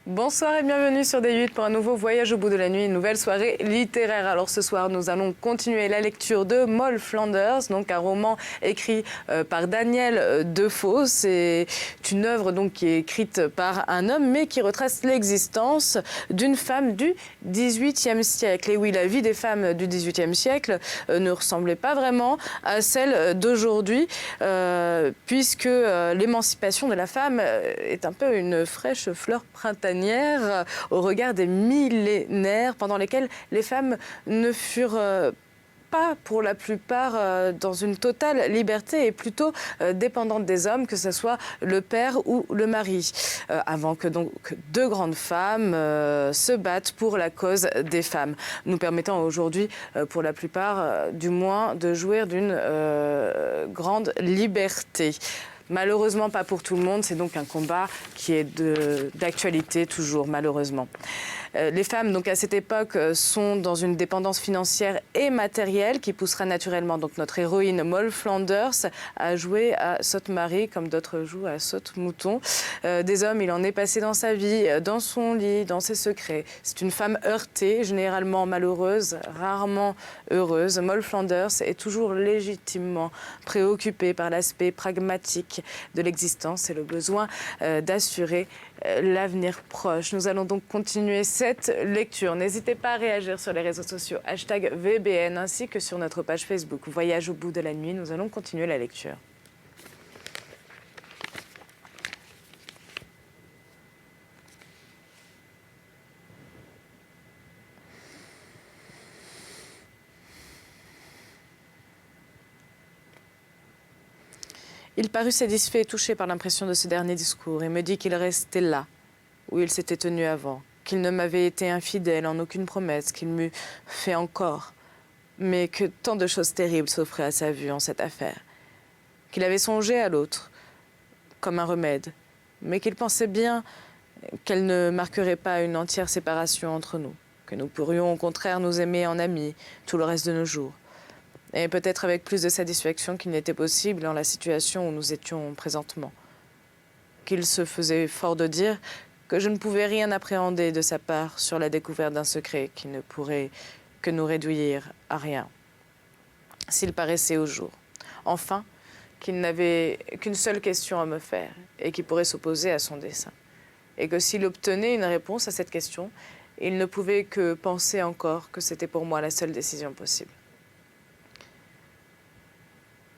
Bonsoir et bienvenue sur D8 pour un nouveau voyage au bout de la nuit, une nouvelle soirée littéraire. Alors ce soir, nous allons continuer la lecture de Moll Flanders, donc un roman écrit par Daniel Defoe. C'est une œuvre donc qui est écrite par un homme, mais qui retrace l'existence d'une femme du XVIIIe siècle. Et oui, la vie des femmes du XVIIIe siècle ne ressemblait pas vraiment à celle d'aujourd'hui, puisque l'émancipation de la femme est un peu une fraîche fleur printanière au regard des millénaires pendant lesquels les femmes ne furent pas pour la plupart dans une totale liberté et plutôt dépendantes des hommes, que ce soit le père ou le mari, avant que donc deux grandes femmes se battent pour la cause des femmes, nous permettant aujourd'hui pour la plupart du moins de jouir d'une grande liberté. Malheureusement pas pour tout le monde, c'est donc un combat qui est d'actualité toujours, malheureusement. Les femmes, donc à cette époque, sont dans une dépendance financière et matérielle qui poussera naturellement donc notre héroïne Moll Flanders à jouer à saute-marie comme d'autres jouent à saute-mouton. Des hommes, il en est passé dans sa vie, dans son lit, dans ses secrets. C'est une femme heurtée, généralement malheureuse, rarement heureuse. Moll Flanders est toujours légitimement préoccupée par l'aspect pragmatique de l'existence et le besoin d'assurer l'avenir proche. Nous allons donc continuer cette lecture. N'hésitez pas à réagir sur les réseaux sociaux #VBN ainsi que sur notre page Facebook Voyage au bout de la nuit. Nous allons continuer la lecture. Il parut satisfait et touché par l'impression de ce dernier discours et me dit qu'il restait là, où il s'était tenu avant, qu'il ne m'avait été infidèle en aucune promesse qu'il m'eût fait encore, mais que tant de choses terribles s'offraient à sa vue en cette affaire, qu'il avait songé à l'autre, comme un remède, mais qu'il pensait bien qu'elle ne marquerait pas une entière séparation entre nous, que nous pourrions au contraire nous aimer en amis tout le reste de nos jours. Et peut-être avec plus de satisfaction qu'il n'était possible dans la situation où nous étions présentement. Qu'il se faisait fort de dire que je ne pouvais rien appréhender de sa part sur la découverte d'un secret qui ne pourrait que nous réduire à rien, s'il paraissait au jour. Enfin, qu'il n'avait qu'une seule question à me faire et qui pourrait s'opposer à son dessein. Et que s'il obtenait une réponse à cette question, il ne pouvait que penser encore que c'était pour moi la seule décision possible.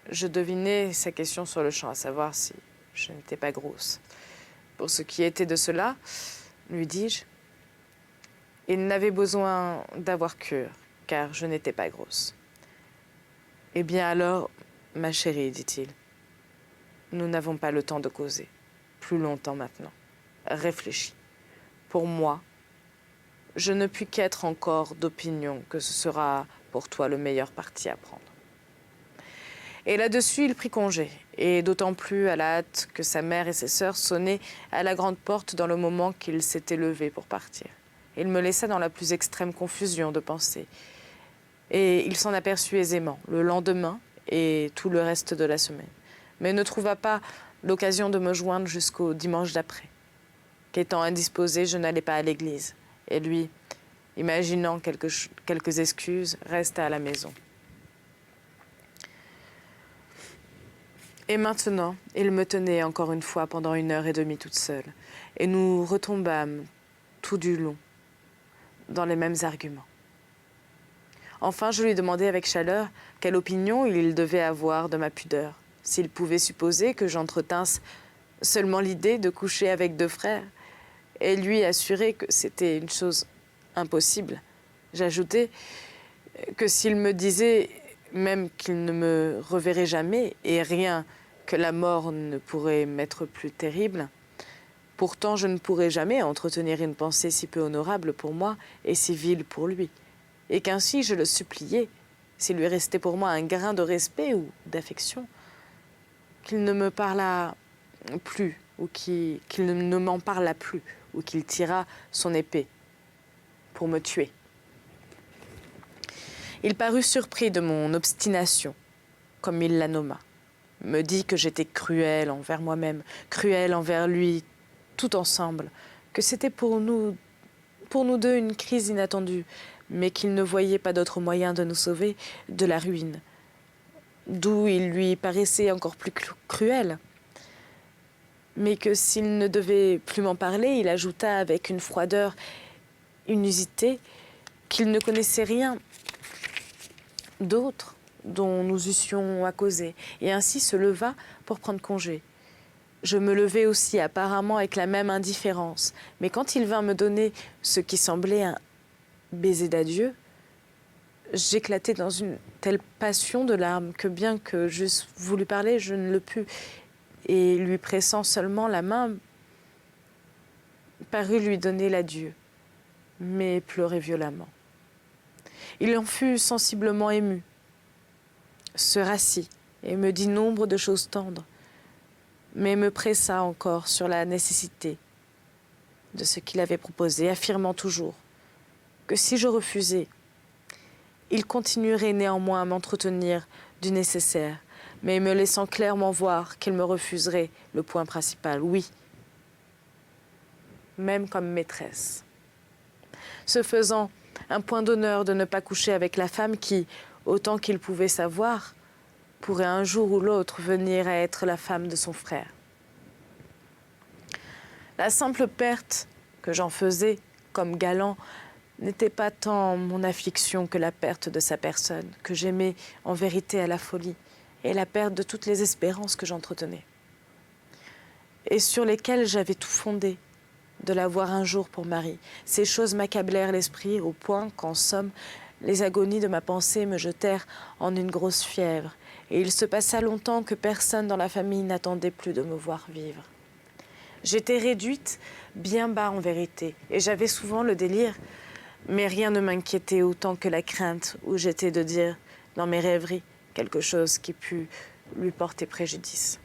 Je devinais sa question sur le champ, à savoir si je n'étais pas grosse. Pour ce qui était de cela, lui dis-je, il n'avait besoin d'avoir cœur, car je n'étais pas grosse. Eh bien alors, ma chérie, dit-il, nous n'avons pas le temps de causer, plus longtemps maintenant. Réfléchis. Pour moi, je ne puis qu'être encore d'opinion que ce sera pour toi le meilleur parti à prendre. Et là-dessus, il prit congé, et d'autant plus à la hâte que sa mère et ses sœurs sonnaient à la grande porte dans le moment qu'il s'était levé pour partir. Il me laissa dans la plus extrême confusion de pensée. Et il s'en aperçut aisément, le lendemain et tout le reste de la semaine, mais ne trouva pas l'occasion de me joindre jusqu'au dimanche d'après. Qu'étant indisposé, je n'allais pas à l'église, et lui, imaginant quelques excuses, resta à la maison. Et maintenant, il me tenait encore une fois pendant 1h30 toute seule. Et nous retombâmes tout du long dans les mêmes arguments. Enfin, je lui demandai avec chaleur quelle opinion il devait avoir de ma pudeur, s'il pouvait supposer que j'entretinsse seulement l'idée de coucher avec deux frères, et lui assurer que c'était une chose impossible. J'ajoutai que s'il me disait même qu'il ne me reverrait jamais et rien que la mort ne pourrait m'être plus terrible, pourtant je ne pourrais jamais entretenir une pensée si peu honorable pour moi et si vile pour lui, et qu'ainsi je le suppliais, s'il lui restait pour moi un grain de respect ou d'affection, qu'il ne me parlât plus, ou qu'il ne m'en parlât plus, ou qu'il tirât son épée pour me tuer. Il parut surpris de mon obstination, comme il la nomma, me dit que j'étais cruelle envers moi-même, cruelle envers lui, tout ensemble, que c'était pour nous deux une crise inattendue, mais qu'il ne voyait pas d'autre moyen de nous sauver de la ruine, d'où il lui paraissait encore plus cruel. Mais que s'il ne devait plus m'en parler, il ajouta avec une froideur inusitée qu'il ne connaissait rien d'autre dont nous eussions à causer, et ainsi se leva pour prendre congé. Je me levai aussi apparemment avec la même indifférence, mais quand il vint me donner ce qui semblait un baiser d'adieu, j'éclatai dans une telle passion de larmes que bien que j'eusse voulu parler, je ne le pus, et lui pressant seulement la main, parut lui donner l'adieu, mais pleurait violemment. Il en fut sensiblement ému, se rassit et me dit nombre de choses tendres, mais me pressa encore sur la nécessité de ce qu'il avait proposé, affirmant toujours que si je refusais, il continuerait néanmoins à m'entretenir du nécessaire, mais me laissant clairement voir qu'il me refuserait le point principal, oui, même comme maîtresse. Se faisant un point d'honneur de ne pas coucher avec la femme qui, autant qu'il pouvait savoir, pourrait un jour ou l'autre venir à être la femme de son frère. La simple perte que j'en faisais comme galant n'était pas tant mon affliction que la perte de sa personne, que j'aimais en vérité à la folie, et la perte de toutes les espérances que j'entretenais, et sur lesquelles j'avais tout fondé, de l'avoir un jour pour mari. Ces choses m'accablèrent l'esprit au point qu'en somme, les agonies de ma pensée me jetèrent en une grosse fièvre, et il se passa longtemps que personne dans la famille n'attendait plus de me voir vivre. J'étais réduite bien bas en vérité, et j'avais souvent le délire, mais rien ne m'inquiétait autant que la crainte où j'étais de dire, dans mes rêveries, quelque chose qui pût lui porter préjudice.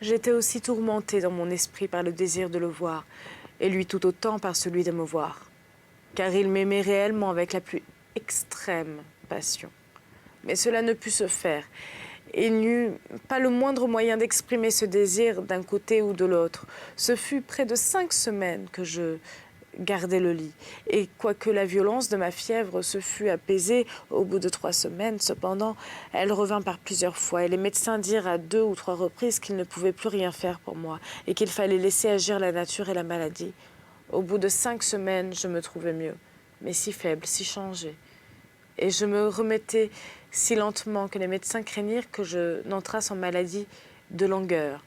J'étais aussi tourmentée dans mon esprit par le désir de le voir, et lui tout autant par celui de me voir, car il m'aimait réellement avec la plus extrême passion. Mais cela ne put se faire, et il n'y eut pas le moindre moyen d'exprimer ce désir d'un côté ou de l'autre. Ce fut près de 5 semaines que je gardai le lit, et quoique la violence de ma fièvre se fût apaisée au bout de 3 semaines, cependant, elle revint par plusieurs fois, et les médecins dirent à 2 ou 3 reprises qu'ils ne pouvaient plus rien faire pour moi, et qu'il fallait laisser agir la nature et la maladie. Au bout de 5 semaines, je me trouvais mieux, mais si faible, si changée, et je me remettais si lentement que les médecins craignirent que je n'entrasse en maladie de langueur.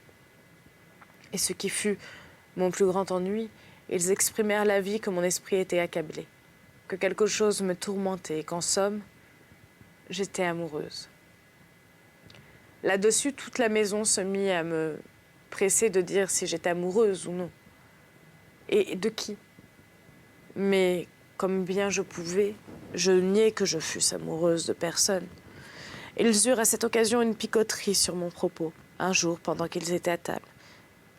Et ce qui fut mon plus grand ennui, ils exprimèrent l'avis que mon esprit était accablé, que quelque chose me tourmentait et qu'en somme, j'étais amoureuse. Là-dessus, toute la maison se mit à me presser de dire si j'étais amoureuse ou non. Et de qui? Mais comme bien je pouvais, je niais que je fusse amoureuse de personne. Ils eurent à cette occasion une picoterie sur mon propos, un jour pendant qu'ils étaient à table,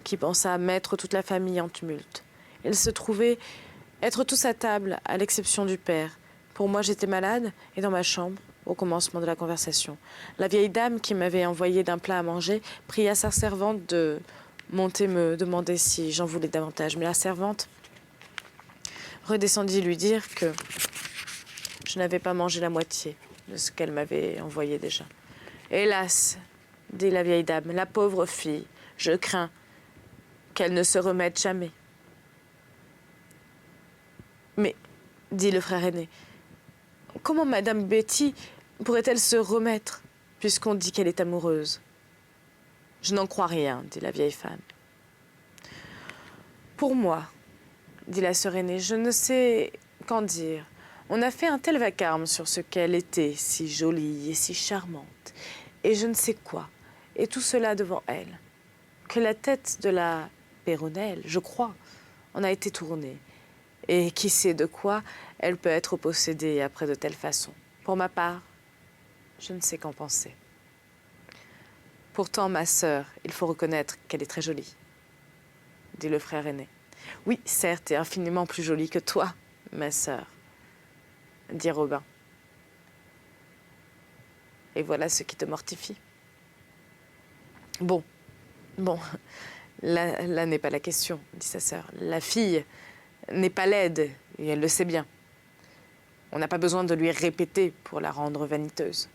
qui pensa mettre toute la famille en tumulte. Ils se trouvaient être tous à table, à l'exception du père. Pour moi, j'étais malade, et dans ma chambre, au commencement de la conversation, la vieille dame qui m'avait envoyé d'un plat à manger pria sa servante de monter me demander si j'en voulais davantage. Mais la servante redescendit lui dire que je n'avais pas mangé la moitié de ce qu'elle m'avait envoyé déjà. « Hélas, dit la vieille dame, la pauvre fille, je crains qu'elle ne se remette jamais. » Mais, dit le frère aîné, comment Madame Betty pourrait-elle se remettre, puisqu'on dit qu'elle est amoureuse? Je n'en crois rien, dit la vieille femme. Pour moi, dit la sœur aînée, je ne sais qu'en dire. On a fait un tel vacarme sur ce qu'elle était, si jolie et si charmante, et je ne sais quoi, et tout cela devant elle, que la tête de la Péronnelle, je crois, en a été tournée. Et qui sait de quoi elle peut être possédée après de telle façon. Pour ma part, je ne sais qu'en penser. Pourtant, ma sœur, il faut reconnaître qu'elle est très jolie, dit le frère aîné. Oui, certes, et infiniment plus jolie que toi, ma sœur, dit Robin. Et voilà ce qui te mortifie. Bon, Là n'est pas la question, dit sa sœur. La fille n'est pas laide, et elle le sait bien. On n'a pas besoin de lui répéter pour la rendre vaniteuse.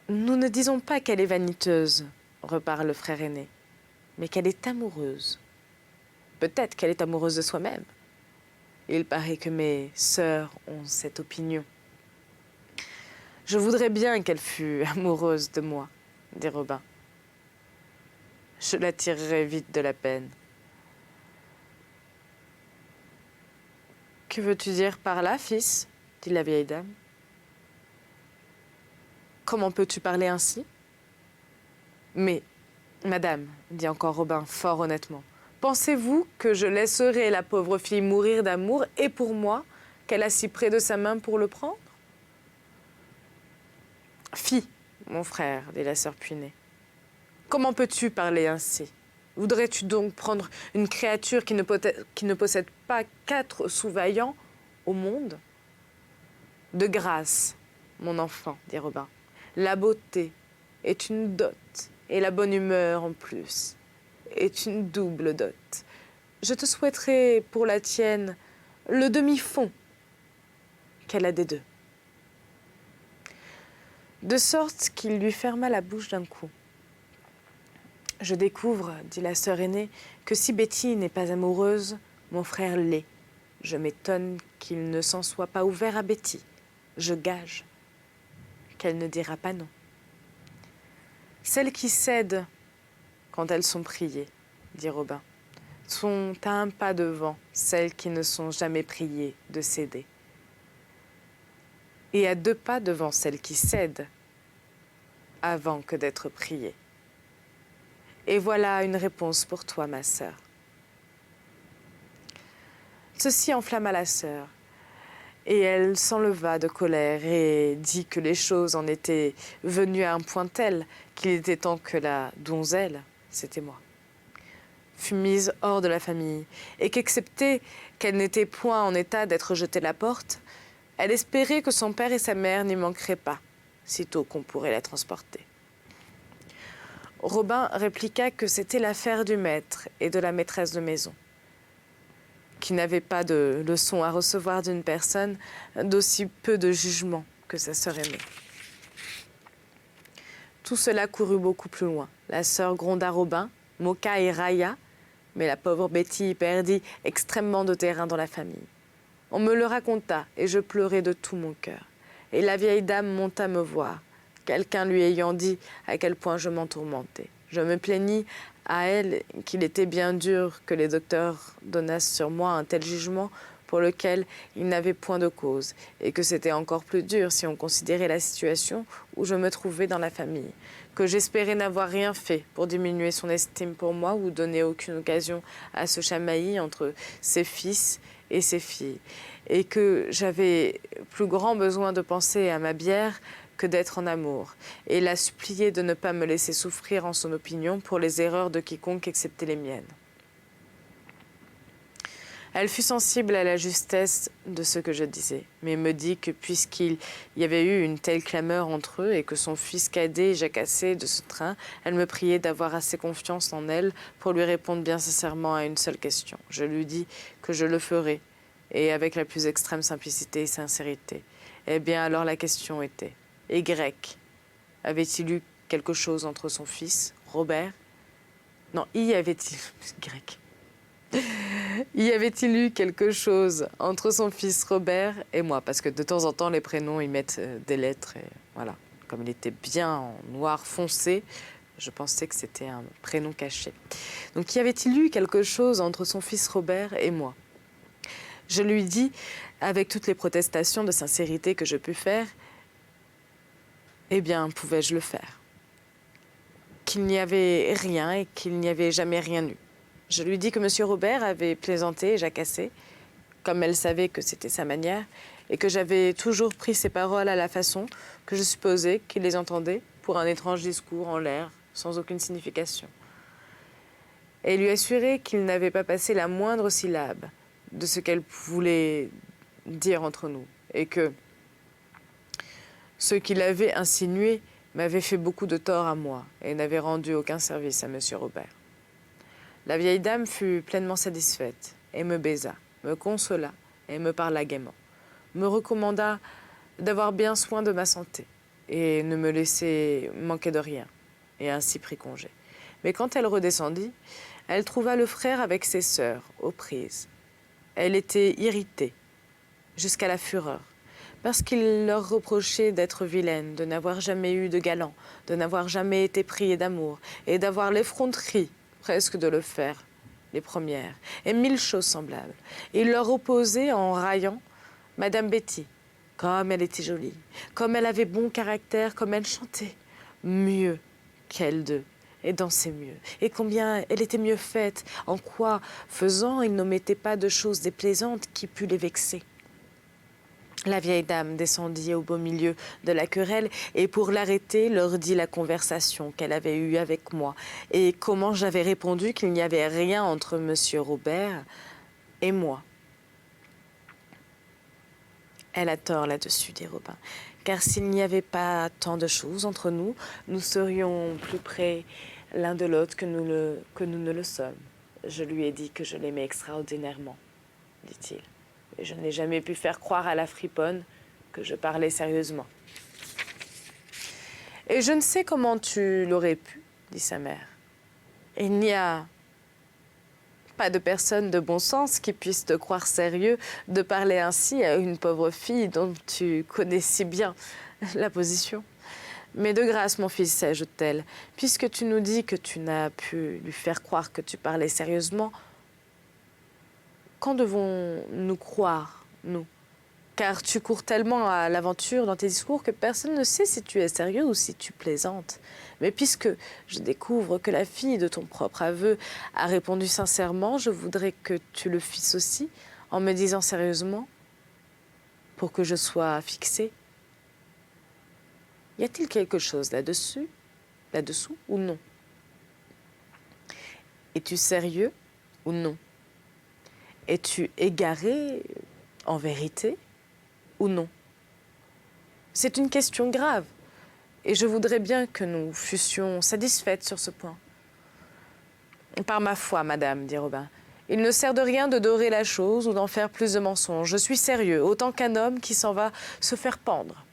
Nous ne disons pas qu'elle est vaniteuse, repart le frère aîné, mais qu'elle est amoureuse. Peut-être qu'elle est amoureuse de soi-même. Il paraît que mes sœurs ont cette opinion. Je voudrais bien qu'elle fût amoureuse de moi, dit Robin. Je la tirerais vite de la peine. Que veux-tu dire par là, fils? Dit la vieille dame. Comment peux-tu parler ainsi? Mais, madame, dit encore Robin fort honnêtement, pensez-vous que je laisserai la pauvre fille mourir d'amour et pour moi, qu'elle a si près de sa main pour le prendre? Fille, mon frère, dit la sœur Puinet, comment peux-tu parler ainsi? Voudrais-tu donc prendre une créature qui ne possède pas 4 sous-vaillants au monde? De grâce, mon enfant, dit Robin, la beauté est une dot, et la bonne humeur en plus est une double dot. Je te souhaiterais pour la tienne le demi-fond qu'elle a des deux. De sorte qu'il lui ferma la bouche d'un coup. Je découvre, dit la sœur aînée, que si Betty n'est pas amoureuse, mon frère l'est. Je m'étonne qu'il ne s'en soit pas ouvert à Betty. Je gage qu'elle ne dira pas non. Celles qui cèdent quand elles sont priées, dit Robin, sont à un pas devant celles qui ne sont jamais priées de céder. Et à 2 pas devant celles qui cèdent avant que d'être priées. Et voilà une réponse pour toi, ma sœur. Ceci enflamma la sœur, et elle s'enleva de colère et dit que les choses en étaient venues à un point tel qu'il était temps que la donzelle, c'était moi, fût mise hors de la famille, et qu'excepté qu'elle n'était point en état d'être jetée à la porte, elle espérait que son père et sa mère n'y manqueraient pas, sitôt qu'on pourrait la transporter. Robin répliqua que c'était l'affaire du maître et de la maîtresse de maison, qui n'avaient pas de leçon à recevoir d'une personne d'aussi peu de jugement que sa sœur aînée. Tout cela courut beaucoup plus loin. La sœur gronda Robin, moqua et railla, mais la pauvre Betty y perdit extrêmement de terrain dans la famille. On me le raconta et je pleurai de tout mon cœur. Et la vieille dame monta me voir, quelqu'un lui ayant dit à quel point je m'en tourmentais. Je me plaignis à elle qu'il était bien dur que les docteurs donnassent sur moi un tel jugement pour lequel ils n'avaient point de cause, et que c'était encore plus dur si on considérait la situation où je me trouvais dans la famille, que j'espérais n'avoir rien fait pour diminuer son estime pour moi ou donner aucune occasion à ce chamaillis entre ses fils et ses filles, et que j'avais plus grand besoin de penser à ma bière que d'être en amour, et la supplier de ne pas me laisser souffrir en son opinion pour les erreurs de quiconque excepté les miennes. Elle fut sensible à la justesse de ce que je disais, mais me dit que puisqu'il y avait eu une telle clameur entre eux et que son fils cadet jacassait de ce train, elle me priait d'avoir assez confiance en elle pour lui répondre bien sincèrement à une seule question. Je lui dis que je le ferais, et avec la plus extrême simplicité et sincérité. Eh bien alors la question était, et Grec avait-il eu quelque chose entre son fils, Robert? Non, y avait-il... Grec. Y avait-il eu quelque chose entre son fils Robert et moi? Parce que de temps en temps, les prénoms, ils mettent des lettres. Et voilà. Comme il était bien en noir foncé, je pensais que c'était un prénom caché. Donc, y avait-il eu quelque chose entre son fils Robert et moi? Je lui dis, avec toutes les protestations de sincérité que je pus faire, eh bien, pouvais-je le faire? Qu'il n'y avait rien et qu'il n'y avait jamais rien eu. Je lui dis que M. Robert avait plaisanté et jacassé, comme elle savait que c'était sa manière, et que j'avais toujours pris ses paroles à la façon que je supposais qu'il les entendait pour un étrange discours en l'air, sans aucune signification. Et lui assurer qu'il n'avait pas passé la moindre syllabe de ce qu'elle voulait dire entre nous, et que ce qu'il avait insinué m'avait fait beaucoup de tort à moi et n'avait rendu aucun service à monsieur Robert. La vieille dame fut pleinement satisfaite et me baisa, me consola et me parla gaiement, me recommanda d'avoir bien soin de ma santé et ne me laisser manquer de rien, et ainsi prit congé. Mais quand elle redescendit, elle trouva le frère avec ses sœurs aux prises. Elle était irritée, jusqu'à la fureur, parce qu'il leur reprochait d'être vilaines, de n'avoir jamais eu de galant, de n'avoir jamais été priées d'amour, et d'avoir l'effronterie presque de le faire, les premières, et mille choses semblables. Il leur opposait en raillant Madame Betty, comme elle était jolie, comme elle avait bon caractère, comme elle chantait mieux qu'elles deux, et dansait mieux, et combien elle était mieux faite, en quoi, faisant, il n'omettait pas de choses déplaisantes qui pût les vexer. La vieille dame descendit au beau milieu de la querelle et pour l'arrêter, leur dit la conversation qu'elle avait eue avec moi et comment j'avais répondu qu'il n'y avait rien entre monsieur Robert et moi. Elle a tort là-dessus, dit Robin, car s'il n'y avait pas tant de choses entre nous, nous serions plus près l'un de l'autre que nous ne le sommes. Je lui ai dit que je l'aimais extraordinairement, dit-il. Et je n'ai jamais pu faire croire à la friponne que je parlais sérieusement. Et je ne sais comment tu l'aurais pu, dit sa mère. Il n'y a pas de personne de bon sens qui puisse te croire sérieux de parler ainsi à une pauvre fille dont tu connais si bien la position. Mais de grâce, mon fils, ajoute-t-elle, puisque tu nous dis que tu n'as pu lui faire croire que tu parlais sérieusement, quand devons-nous croire, nous? Car tu cours tellement à l'aventure dans tes discours que personne ne sait si tu es sérieux ou si tu plaisantes. Mais puisque je découvre que la fille de ton propre aveu a répondu sincèrement, je voudrais que tu le fisses aussi, en me disant sérieusement, pour que je sois fixée. Y a-t-il quelque chose là-dessous ou non? Es-tu sérieux ou non? Es-tu égaré en vérité ou non? C'est une question grave et je voudrais bien que nous fussions satisfaites sur ce point. Par ma foi, madame, dit Robin, il ne sert de rien de dorer la chose ou d'en faire plus de mensonges. Je suis sérieux, autant qu'un homme qui s'en va se faire pendre.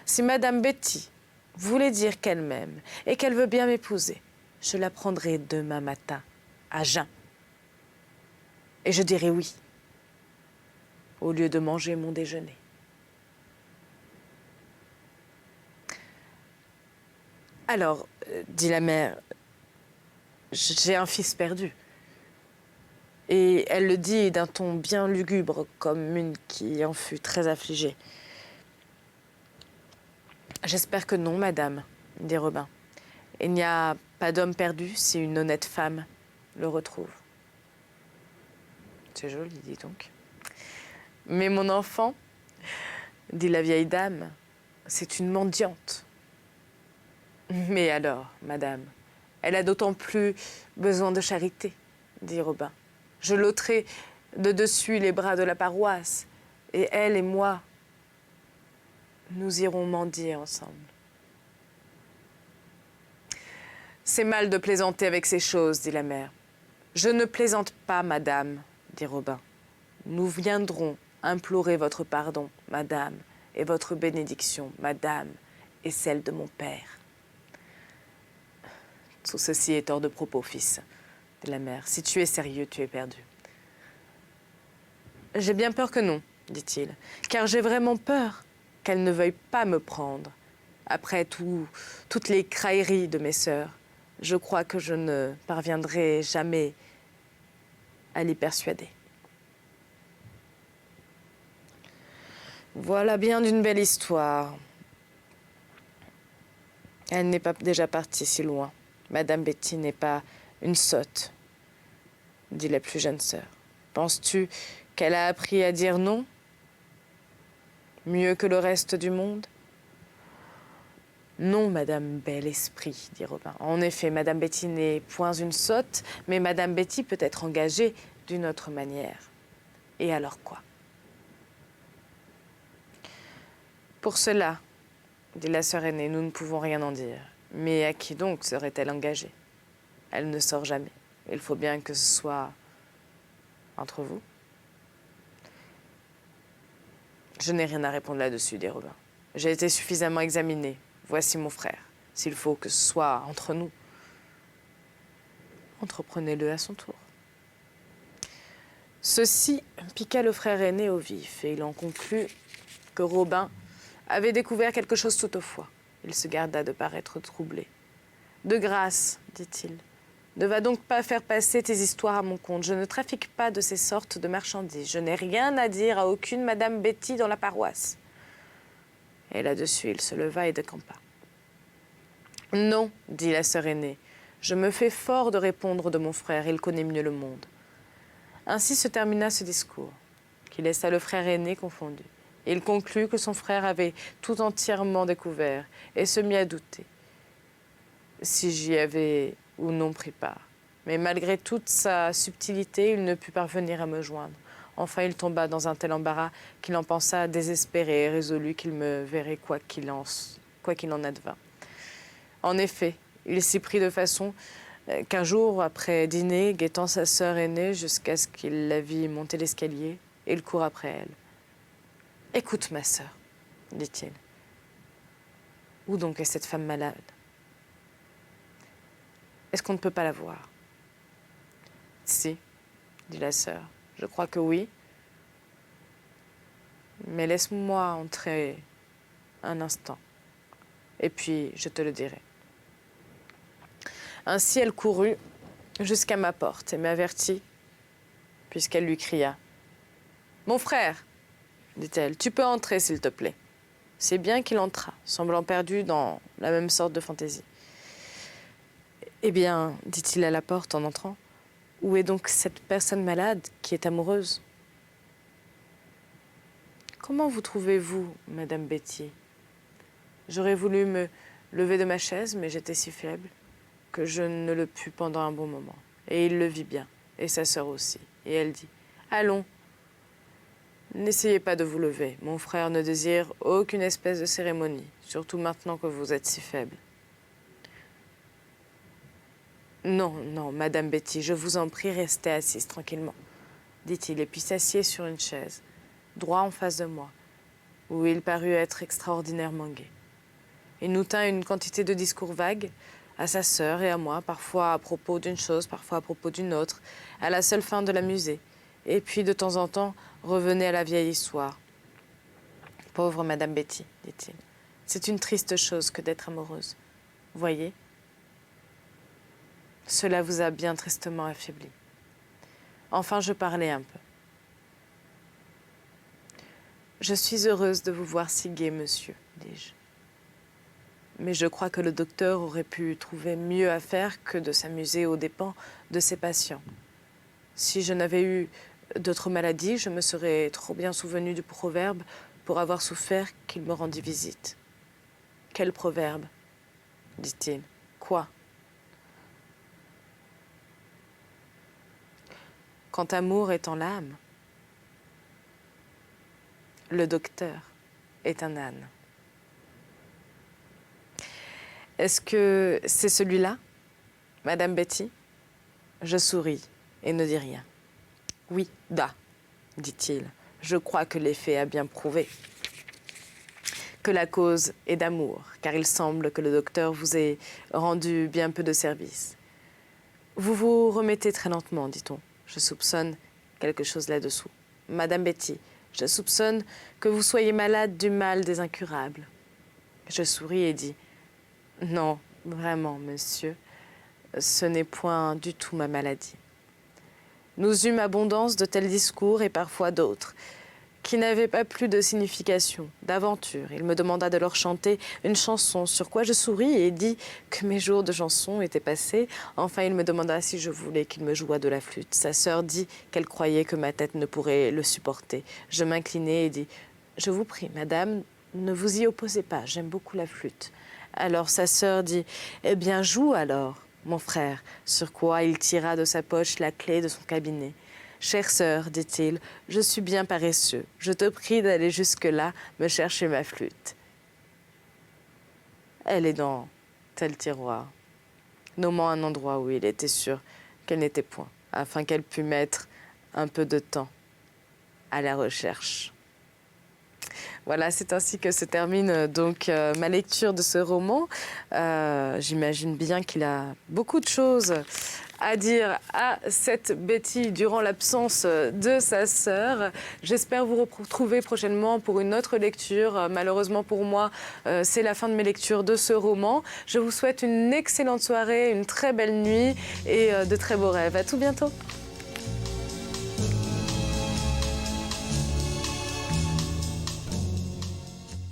Si madame Betty voulait dire qu'elle m'aime et qu'elle veut bien m'épouser, je la prendrai demain matin à jeun. Et je dirai oui, au lieu de manger mon déjeuner. Alors, dit la mère, j'ai un fils perdu. Et elle le dit d'un ton bien lugubre, comme une qui en fut très affligée. J'espère que non, madame, dit Robin. Il n'y a pas d'homme perdu si une honnête femme le retrouve. C'est joli, dis donc. Mais mon enfant, dit la vieille dame, c'est une mendiante. Mais alors, madame, elle a d'autant plus besoin de charité, dit Robin. Je l'ôterai de dessus les bras de la paroisse, et elle et moi, nous irons mendier ensemble. C'est mal de plaisanter avec ces choses, dit la mère. Je ne plaisante pas, madame, dit Robin. Nous viendrons implorer votre pardon, madame, et votre bénédiction, madame, et celle de mon père. Tout ceci est hors de propos, fils, dit la mère. Si tu es sérieux, tu es perdu. J'ai bien peur que non, dit-il, car j'ai vraiment peur qu'elle ne veuille pas me prendre. Après toutes les crailleries de mes sœurs, je crois que je ne parviendrai jamais à l'y persuader. Voilà bien d'une belle histoire. Elle n'est pas déjà partie si loin. Madame Betty n'est pas une sotte, dit la plus jeune sœur. Penses-tu qu'elle a appris à dire non, mieux que le reste du monde? Non, madame Bel Esprit, dit Robin. En effet, madame Betty n'est point une sotte, mais madame Betty peut être engagée d'une autre manière. Et alors quoi? Pour cela, dit la sœur aînée, nous ne pouvons rien en dire. Mais à qui donc serait-elle engagée? Elle ne sort jamais. Il faut bien que ce soit entre vous. Je n'ai rien à répondre là-dessus, dit Robin. J'ai été suffisamment examiné. Voici mon frère. S'il faut que ce soit entre nous, entreprenez-le à son tour. Ceci piqua le frère aîné au vif, et il en conclut que Robin avait découvert quelque chose toutefois. Il se garda de paraître troublé. « De grâce, dit-il, ne va donc pas faire passer tes histoires à mon compte. Je ne trafique pas de ces sortes de marchandises. Je n'ai rien à dire à aucune Madame Betty dans la paroisse. » Et là-dessus, il se leva et décampa. « Non, dit la sœur aînée, je me fais fort de répondre de mon frère, il connaît mieux le monde. » Ainsi se termina ce discours, qui laissa le frère aîné confondu. Il conclut que son frère avait tout entièrement découvert et se mit à douter si j'y avais ou non pris part. Mais malgré toute sa subtilité, il ne put parvenir à me joindre. Enfin, il tomba dans un tel embarras qu'il en pensa désespéré et résolu qu'il me verrait quoi qu'il en advint. En effet, il s'y prit de façon qu'un jour, après dîner, guettant sa sœur aînée jusqu'à ce qu'il la vît monter l'escalier, il court après elle. « Écoute, ma sœur, dit-il. Où donc est cette femme malade? Est-ce qu'on ne peut pas la voir? » « Si, dit la sœur, je crois que oui. Mais laisse-moi entrer un instant, et puis je te le dirai. » Ainsi elle courut jusqu'à ma porte et m'avertit, puisqu'elle lui cria. « Mon frère, dit-elle, tu peux entrer s'il te plaît. » C'est bien qu'il entra, semblant perdu dans la même sorte de fantaisie. « Eh bien, dit-il à la porte en entrant, où est donc cette personne malade qui est amoureuse? »« Comment vous trouvez-vous, Madame Betty? J'aurais voulu me lever de ma chaise, mais j'étais si faible que je ne le pus pendant un bon moment. Et il le vit bien, et sa sœur aussi. Et elle dit, « Allons, n'essayez pas de vous lever. Mon frère ne désire aucune espèce de cérémonie, surtout maintenant que vous êtes si faible. » « Non, non, Madame Betty, je vous en prie, restez assise tranquillement, dit-il, et puis s'assied sur une chaise, droit en face de moi, où il parut être extraordinairement gai. Il nous tint une quantité de discours vagues, à sa sœur et à moi, parfois à propos d'une chose, parfois à propos d'une autre, à la seule fin de l'amuser, et puis de temps en temps revenait à la vieille histoire. « Pauvre Madame Betty, dit-il, c'est une triste chose que d'être amoureuse. Voyez, cela vous a bien tristement affaibli. » Enfin, je parlais un peu. « Je suis heureuse de vous voir si gai, monsieur, dis-je. Mais je crois que le docteur aurait pu trouver mieux à faire que de s'amuser aux dépens de ses patients. Si je n'avais eu d'autres maladies, je me serais trop bien souvenue du proverbe pour avoir souffert qu'il me rendit visite. »« Quel proverbe ?» dit-il. « Quoi ?» ?»« Quand amour est en l'âme, le docteur est un âne. » Est-ce que c'est celui-là, Madame Betty? Je souris et ne dis rien. « Oui, da, dit-il, je crois que l'effet a bien prouvé que la cause est d'amour, car il semble que le docteur vous ait rendu bien peu de service. Vous vous remettez très lentement, dit-on. Je soupçonne quelque chose là-dessous. Madame Betty, je soupçonne que vous soyez malade du mal des incurables. » Je souris et dis, « Non, vraiment, monsieur, ce n'est point du tout ma maladie. » Nous eûmes abondance de tels discours et parfois d'autres, qui n'avaient pas plus de signification, d'aventure. Il me demanda de leur chanter une chanson, sur quoi je souris et dis que mes jours de chanson étaient passés. Enfin, il me demanda si je voulais qu'il me jouât de la flûte. Sa sœur dit qu'elle croyait que ma tête ne pourrait le supporter. Je m'inclinai et dis, « Je vous prie, madame, ne vous y opposez pas, j'aime beaucoup la flûte. » Alors sa sœur dit, « Eh bien, joue alors, mon frère. » Sur quoi il tira de sa poche la clé de son cabinet. « Chère sœur, dit-il, je suis bien paresseux. Je te prie d'aller jusque-là me chercher ma flûte. » elle est dans tel tiroir, nommant un endroit où il était sûr qu'elle n'était point, afin qu'elle pût mettre un peu de temps à la recherche. Voilà, c'est ainsi que se termine donc ma lecture de ce roman. J'imagine bien qu'il a beaucoup de choses à dire à cette Betty durant l'absence de sa sœur. J'espère vous retrouver prochainement pour une autre lecture. Malheureusement pour moi, c'est la fin de mes lectures de ce roman. Je vous souhaite une excellente soirée, une très belle nuit et de très beaux rêves. À tout bientôt.